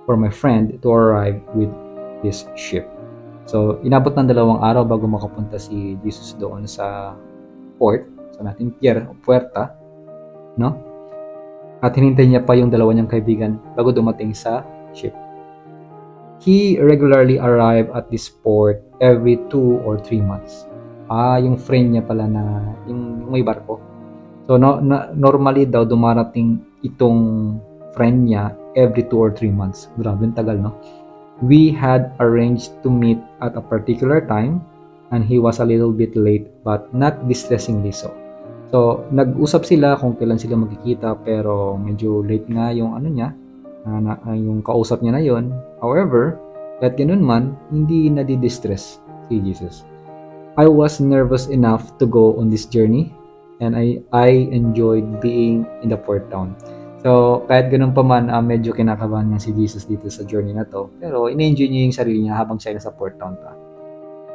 for my friend to arrive with his ship. So, inabot ng 2 araw bago makapunta si Jesus doon sa port, sa nating pier o puerta, no? At hinintay niya pa yung 2 niyang kaibigan bago dumating sa ship. He regularly arrived at this port every 2 or 3 months. Yung friend niya pala na yung may barko. So, normally daw dumarating itong friend niya every 2 or 3 months. Grabe, tagal, no? We had arranged to meet at a particular time and he was a little bit late but not distressingly so. So, nag-usap sila kung kailan sila magkikita pero medyo late nga yung ano niya, yung kausap niya na yon. However, kahit ganun man, hindi nadi-distress si Jesus. I was nervous enough to go on this journey and I enjoyed being in the port town. So, kahit ganun pa man, medyo kinakabahan niya si Jesus dito sa journey na to. Pero, in-enjoy niya yung sarili niya habang siya nasa port town pa.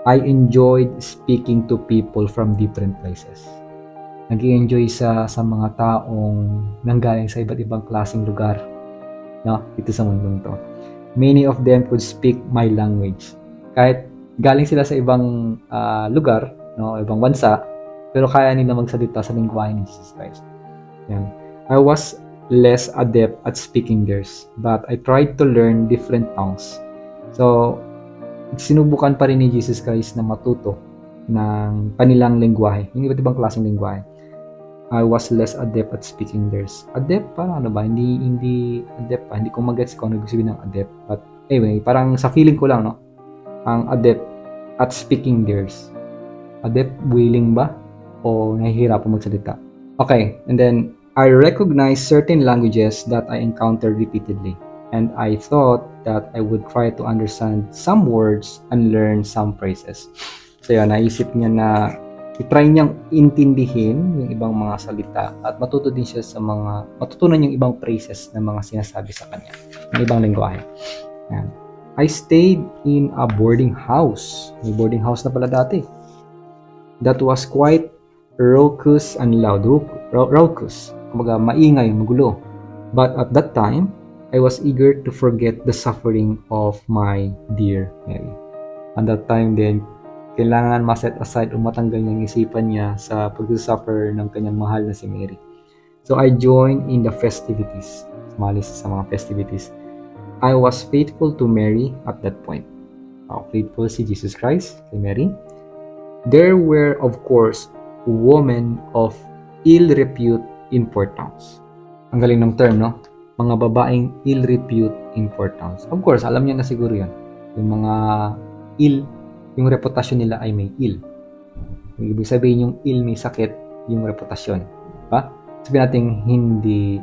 I enjoyed speaking to people from different places. Nag-i-enjoy sa mga taong nanggaling sa iba't ibang klaseng lugar, no, dito sa mundong to. Many of them could speak my language. Kahit galing sila sa ibang lugar, no, ibang bansa, pero kaya nila magsalita sa lingwahe ni Jesus Christ. Yan. I was less adept at speaking theirs, but I tried to learn different tongues. So, sinubukan pa rin ni Jesus Christ na matuto ng kanilang lingwahe, yung iba't ibang klaseng lingwahe. I was less adept at speaking theirs. Adept, parang ano ba? Hindi adept pa. Hindi ko mag-gets kung ano gusto ng adept. But anyway, parang sa feeling ko lang, no? Ang adept at speaking theirs. Adept, willing ba? O nahihirapan magsalita? Okay, and then, I recognized certain languages that I encountered repeatedly, and I thought that I would try to understand some words and learn some phrases. So yun, naisip niya na i-try niyang intindihin yung ibang mga salita at matuto din siya sa matutunan yung ibang phrases na mga sinasabi sa kanya, ng ibang lingwahe. Yan. I stayed in a boarding house. May boarding house na pala dati. That was quite raucous and loud. Raucous. Kumbaga, maingay, magulo. But at that time, I was eager to forget the suffering of my dear Mary. At that time din, kailangan ma-set aside o matanggal niyang isipan niya sa pag-suffer ng kanyang mahal na si Mary. So I joined in the festivities. Sumali sa mga festivities. I was faithful to Mary at that point. Faithful si Jesus Christ, kay Mary. There were, of course, women of ill repute importance. Ang galing ng term, no? Mga babaeng ill repute importance. Of course, alam niyo na siguro yan. Yung mga ill, yung reputasyon nila ay may ill. Ibig sabihin yung ill, may sakit, yung reputasyon. Diba? Sabihin natin hindi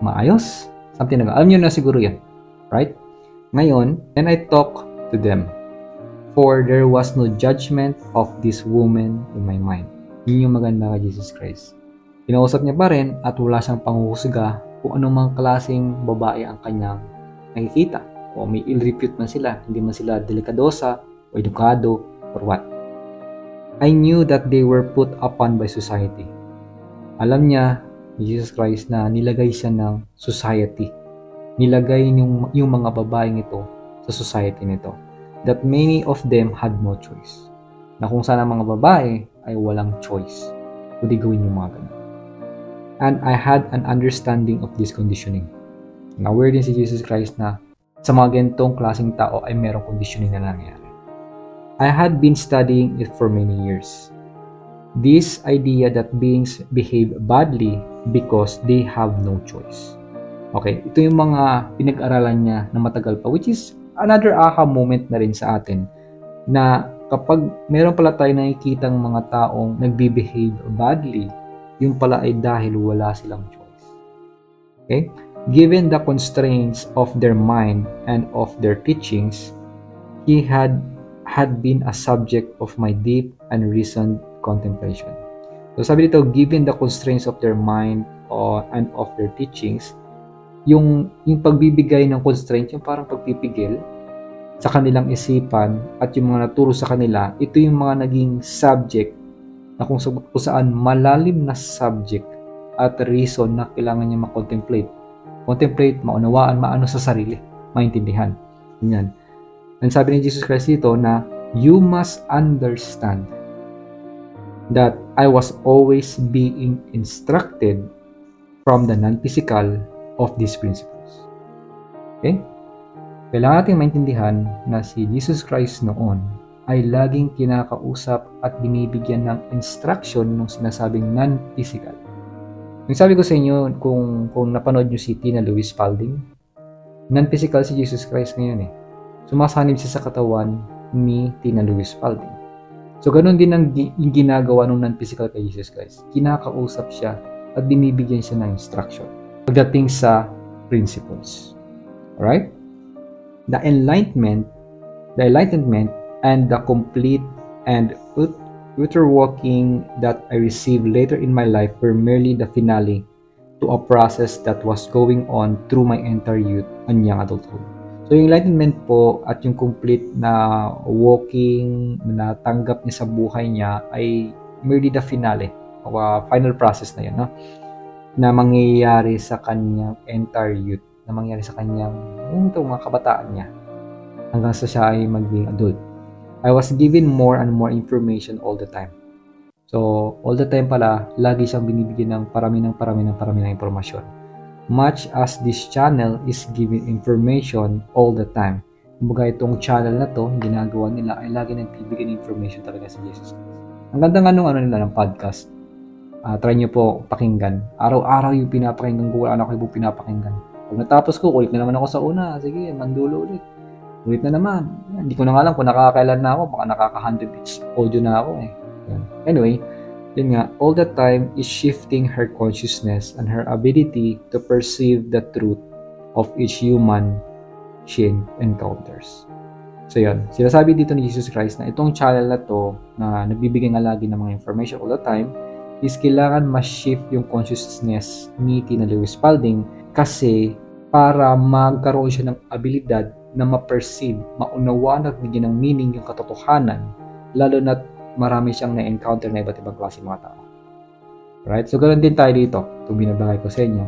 maayos. Something na, alam niyo na siguro yan. Right? Ngayon, and I talk to them. For there was no judgment of this woman in my mind. Yun yung maganda kay Jesus Christ. Kinausap niya pa rin at wala siyang panghuhusga kung anong mga klaseng babae ang kanyang nakikita. O may ill repute man sila, hindi man sila delikadosa o edukado or what. I knew that they were put upon by society. Alam niya, Jesus Christ, na nilagay siya ng society. Nilagay yung mga babaeng ito sa society nito. That many of them had no choice. Na kung saan ang mga babae ay walang choice, kundi gawin yung mga ganun. And I had an understanding of this conditioning. Na-aware din si Jesus Christ na sa mga ganitong klaseng tao ay merong conditioning na nangyayari. I had been studying it for many years. This idea that beings behave badly because they have no choice. Okay, ito yung mga pinag-aralan niya na matagal pa, which is another aha moment na rin sa atin na kapag meron pala tayo nakikitang mga taong nagbe-behave badly, yung pala ay dahil wala silang choice. Okay? Given the constraints of their mind and of their teachings, he had been a subject of my deep and recent contemplation. So sabi dito, given the constraints of their mind and of their teachings, yung pagbibigay ng constraint, yung parang pagpipigil sa kanilang isipan at yung mga naturo sa kanila, ito yung mga naging subject na kung saan malalim na subject at reason na kailangan niya ma-contemplate. Contemplate, maunawaan, maano sa sarili, maintindihan. Ganyan. And sabi ni Jesus Christ dito na you must understand that I was always being instructed from the non-physical of these principles. Okay? Kailangan natin maintindihan na si Jesus Christ noon ay laging kinakausap at binibigyan ng instruction ng sinasabing non-physical. Yung sabi ko sa inyo, kung napanood nyo si Tina Louise Spalding, non-physical si Jesus Christ ngayon eh. Sumasanib siya sa katawan ni Tina Louise Spalding. So, ganun din ang ginagawa ng non-physical kay Jesus Christ. Kinakausap siya at binibigyan siya ng instruction pagdating sa principles. Alright? The enlightenment and the complete and utter walking that I received later in my life were merely the finale to a process that was going on through my entire youth and young adulthood. So, yung enlightenment po at yung complete na walking na natanggap niya sa buhay niya ay merely the finale o final process na yun, no? Na mangyayari sa kanyang entire youth, na mangyayari sa kanyang mga kabataan niya hanggang sa siya ay maging adult. I was given more and more information all the time. So, all the time pala, lagi siyang binibigyan ng parami ng informasyon. Much as this channel is giving information all the time. Kumbaga itong channel na to, ginagawa nila ay lagi nagbibigay ng information talaga sa Jesus Christ. Ang ganda nga nung ng podcast. Try nyo po pakinggan. Araw-araw yung pinapakinggan ko, wala na kayo pinapakinggan. Pag natapos ko, ulit na naman ako sa una. Sige, mandulo ulit. Ulit na naman. Hindi ko na nga alam kung nakakailan na ako. Baka nakaka-100 audio na ako eh. Yan. Anyway, yun nga, all the time is shifting her consciousness and her ability to perceive the truth of each human she encounters. So yun, sinasabi dito ni Jesus Christ na itong channel na to na nagbibigay nga lagi ng mga information all the time is kailangan ma-shift yung consciousness ni Tina Louise Spalding kasi para magkaroon siya ng abilidad na ma-perceive, maunawaan at bigyan ng meaning yung katotohanan, lalo na marami siyang na-encounter na iba't ibang klase mga tao. Right? So, ganoon din tayo dito. Itong binabagay ko sa inyo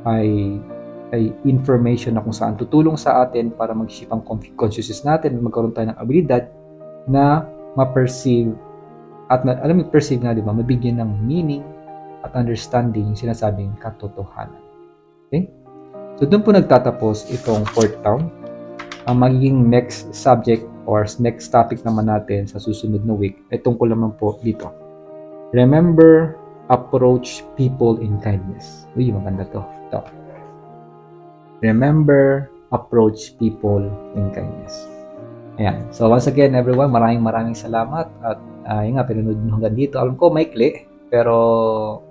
ay information na kung saan tutulong sa atin para mag-shift ang consciousness natin, magkaroon tayo ng abilidad na ma-perceive at alam mo, perceive nga, di ba? Mabigyan ng meaning at understanding yung sinasabing katotohanan. Okay? So, doon po nagtatapos itong fourth round. ang magiging next subject or next topic naman natin sa susunod na week ay tungkol naman po dito. Remember, approach people in kindness. Uy, maganda to. Ito. Remember, approach people in kindness. Ayan. So once again, everyone, maraming salamat. At yun nga, pinanood nyo hanggang dito. Alam ko, maikli, pero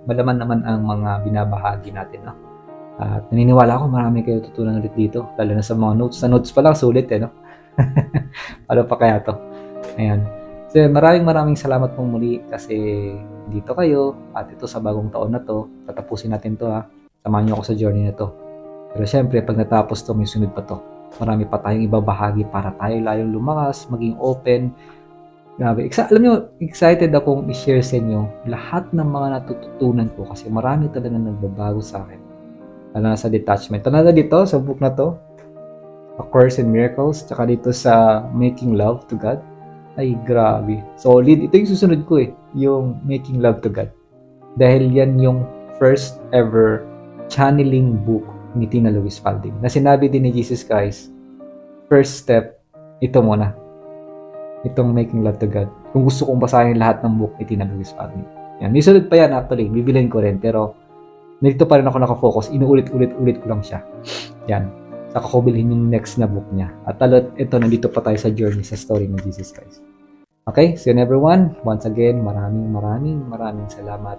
malaman naman ang mga binabahagi natin. No? At naniniwala ako marami kayo tutunan ulit dito. Lalo na sa mga notes. Sa notes pa lang, sulit no? Ano pa kaya to? Ayan. So maraming salamat pong muli kasi dito kayo at ito sa bagong taon na to. Tatapusin natin to ha. Samahan nyo ako sa journey na to. Pero syempre, pag natapos to, may sunod pa to. Marami pa tayong ibabahagi para tayo layong lumakas, maging open. Grabe. Alam nyo, excited akong i-share sa inyo lahat ng mga natututunan ko kasi marami talaga nagbabago sa akin. Lalo na sa detachment. Talaga dito, sa book na to, A Course in Miracles, tsaka dito sa Making Love to God. Ay, grabe. Solid. Ito yung susunod ko yung Making Love to God. Dahil yan yung first ever channeling book ni Tina Louise Spalding. Na sinabi din ni Jesus Christ, first step, ito muna. Itong Making Love to God. Kung gusto kong basahin lahat ng book ni Tina Louise Spalding. Yan. May sunod pa yan actually. Bibilhin ko rin. Pero dito pa rin ako nakafocus. Inuulit-ulit ko lang siya. Yan. Saka ko bilhin yung next na book niya. At ito, nandito pa tayo sa journey, sa story ni Jesus Christ. Okay? So yun everyone. Once again, maraming salamat.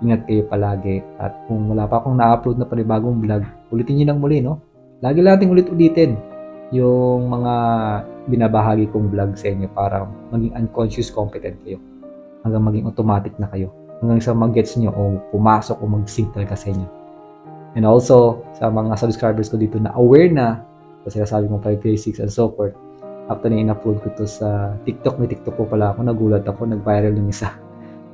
Ingat kayo palagi. At kung wala pa akong na-upload na panibagong vlog, ulitin nyo lang muli, no? Lagi natin ulit-ulitin yung mga binabahagi kong vlog sa inyo para maging unconscious competent kayo. Hanggang maging automatic na kayo. Hanggang sa mag-gets nyo o pumasok o mag-sync talaga sa inyo. And also, sa mga subscribers ko dito na aware na kasi sinasabi mo 536 and so forth, after na in-upload ko to sa TikTok, may TikTok po pala ako, nagulat ako, nag-viral yung isa.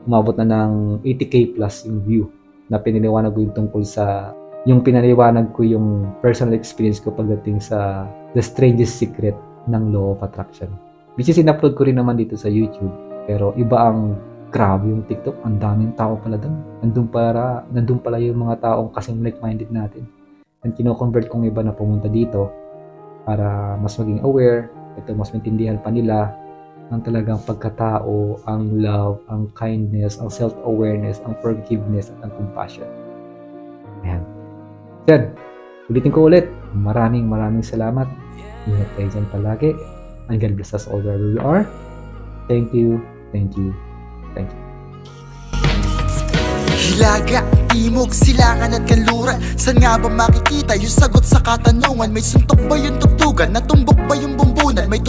Umabot na ng 80k plus yung view na pinaliwanag ko yung tungkol sa pinaliwanag ko yung personal experience ko pagdating sa The Strangest Secret ng Law of Attraction. Which is in-upload ko rin naman dito sa YouTube. Pero iba ang grabe yung TikTok. Ang daming tao pala doon. Nandun pala yung mga taong kasing like-minded natin. And kino-convert kong iba na pumunta dito para mas maging aware. Ito, mas maintindihan pa nila ang talagang pagkatao, ang love, ang kindness, ang self-awareness, ang forgiveness, at ang compassion. Ayan. Then, ulitin ko ulit. Maraming salamat. Ingat kayo dyan palagi. And God bless us all wherever we are. Thank you. Hilaga, timog, silangan at kanluran. Saan nga ba makikita yung sagot sa katanungan? May suntok ba yung tugtugan? Natumbok ba yung bumbunan? May